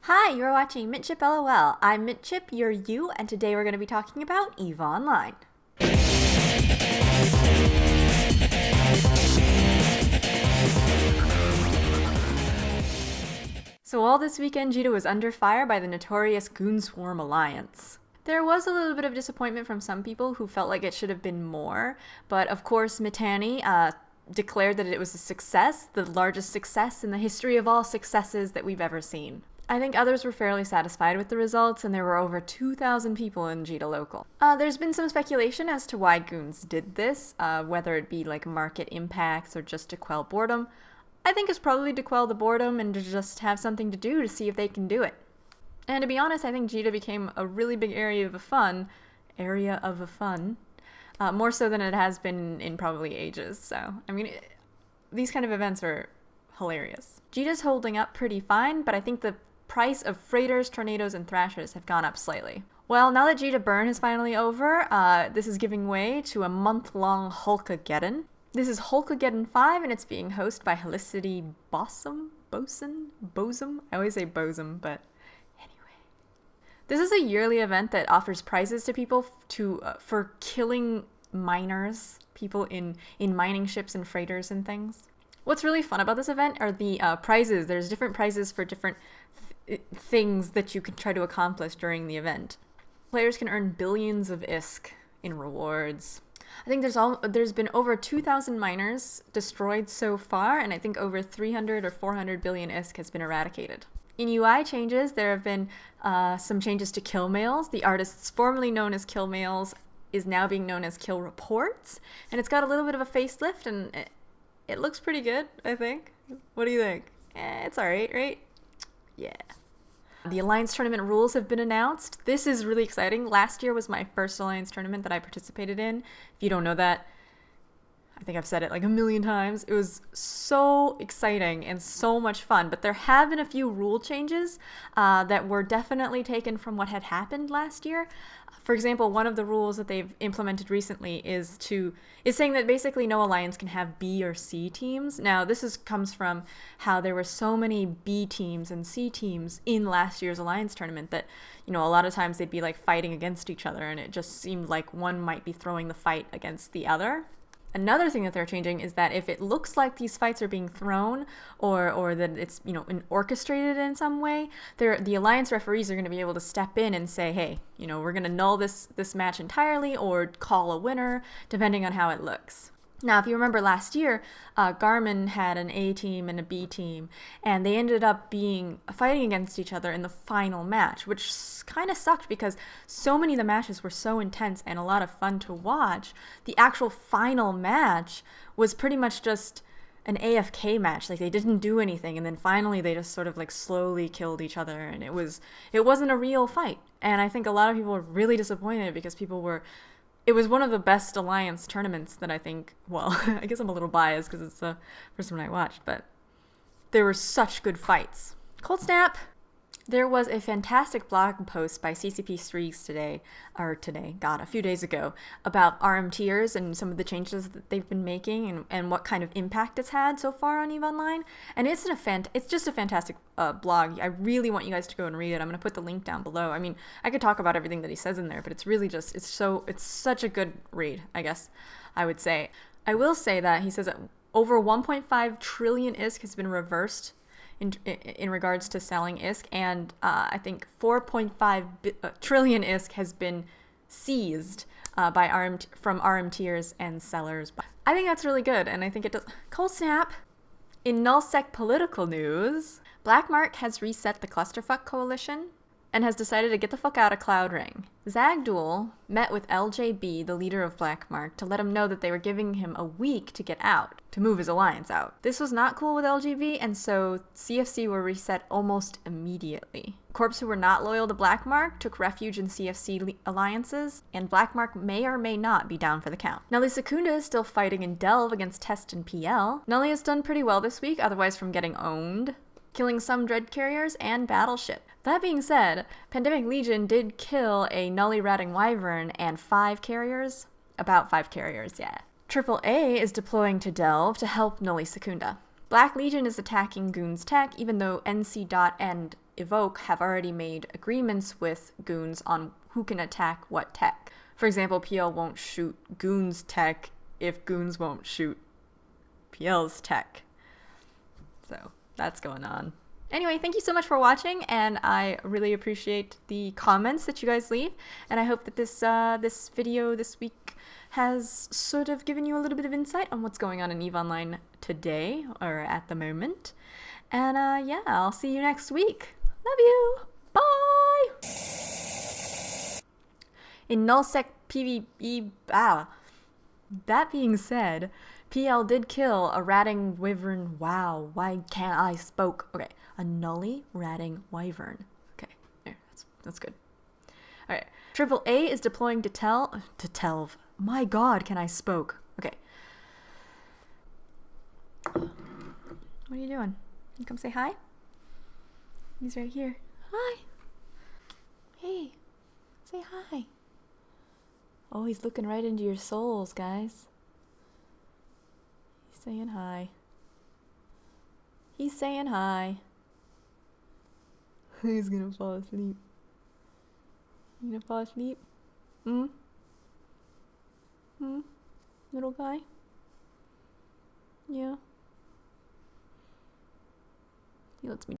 Hi, you're watching Mintchiplol. I'm Mintchip, you're you, and today we're going to be talking about EVE Online. So all this weekend, Jita was under fire by the notorious Goon Swarm Alliance. There was a little bit of disappointment from some people who felt like it should have been more, but of course Mitani declared that it was a success, the largest success in the history of all successes that we've ever seen. I think others were fairly satisfied with the results, and there were over 2,000 people in Jita local. There's been some speculation as to why goons did this, whether it be like market impacts or just to quell boredom. I think it's probably to quell the boredom and to just have something to do to see if they can do it. And to be honest, I think Jita became a really big area of fun, more so than it has been in probably ages. So, I mean, these kind of events are hilarious. Jita's holding up pretty fine, but I think the price of freighters, tornadoes, and thrashers have gone up slightly. Well, now that Jita Burn is finally over, this is giving way to a month-long Hulkageddon. This is Hulkageddon 5, and it's being hosted by Helicity Bosom? I always say Bosom, but anyway. This is a yearly event that offers prizes to people for killing miners, people in mining ships and freighters and things. What's really fun about this event are the prizes. There's different prizes for different things that you can try to accomplish during the event. Players can earn billions of ISK in rewards. I think there's been over 2,000 miners destroyed so far, and I think over 300 or 400 billion ISK has been eradicated. In UI changes, there have been some changes to kill mails. The artists formerly known as kill mails is now being known as kill reports, and it's got a little bit of a facelift, and it looks pretty good, I think. What do you think? It's alright, right? Yeah. The Alliance tournament rules have been announced. This is really exciting. Last year was my first Alliance tournament that I participated in. If you don't know that, I think I've said it like a million times. It was so exciting and so much fun, but there have been a few rule changes that were definitely taken from what had happened last year. For example, one of the rules that they've implemented recently is saying that basically no alliance can have B or C teams. Now, this comes from how there were so many B teams and C teams in last year's alliance tournament that, a lot of times they'd be like fighting against each other, and it just seemed like one might be throwing the fight against the other. Another thing that they're changing is that if it looks like these fights are being thrown or that it's, orchestrated in some way, the alliance referees are going to be able to step in and say, hey, we're going to null this match entirely or call a winner, depending on how it looks. Now, if you remember last year, Garmin had an A team and a B team, and they ended up fighting against each other in the final match, which kind of sucked because so many of the matches were so intense and a lot of fun to watch. The actual final match was pretty much just an AFK match. Like, they didn't do anything, and then finally they just sort of like slowly killed each other, and it wasn't a real fight. And I think a lot of people were really disappointed because it was one of the best Alliance tournaments that I think, well, I guess I'm a little biased because it's the first one I watched, but there were such good fights. Cold snap! There was a fantastic blog post by CCP Streaks a few days ago, about RMTers and some of the changes that they've been making and what kind of impact it's had so far on EVE Online. And it's just a fantastic blog. I really want you guys to go and read it. I'm going to put the link down below. I mean, I could talk about everything that he says in there, but it's really just, it's such a good read, I guess I would say. I will say that he says that over 1.5 trillion ISK has been reversed in regards to selling ISK, and I think 4.5 trillion ISK has been seized from RMTers and sellers. I think that's really good, and I think it does. Cold snap! In nullsec political news, Blackmark has reset the Clusterfuck Coalition and has decided to get the fuck out of Cloud Ring. Zagduel met with LJB, the leader of Blackmark, to let him know that they were giving him a week to get out, to move his alliance out. This was not cool with LJB, and so CFC were reset almost immediately. Corps who were not loyal to Blackmark took refuge in CFC alliances, and Blackmark may or may not be down for the count. Nelly Secunda is still fighting in Delve against Test and PL. Nelly has done pretty well this week, otherwise from getting owned, killing some dread carriers and battleship. That being said, Pandemic Legion did kill a Nully Ratting Wyvern and 5 carriers. About 5 carriers, yeah. AAA is deploying to Delve to help Nully Secunda. Black Legion is attacking Goon's Tech, even though NC Dot and Evoke have already made agreements with goons on who can attack what tech. For example, PL won't shoot goons' tech if goons won't shoot PL's tech. So that's going on. Anyway, thank you so much for watching, and I really appreciate the comments that you guys leave, and I hope that this video this week has sort of given you a little bit of insight on what's going on in EVE Online today, or at the moment. And yeah, I'll see you next week. Love you! Bye! In nullsec PvE, that being said, PL did kill a ratting wyvern. Wow, why can't I spoke? Okay, a nully ratting wyvern. Okay, there, that's good. All right, Triple A is deploying to Telv. My God, can I spoke? Okay. What are you doing? You come say hi? He's right here. Hi. Hey, say hi. Oh, he's looking right into your souls, guys. He's saying hi. He's saying hi. He's gonna fall asleep. You gonna fall asleep? Little guy? Yeah. He lets me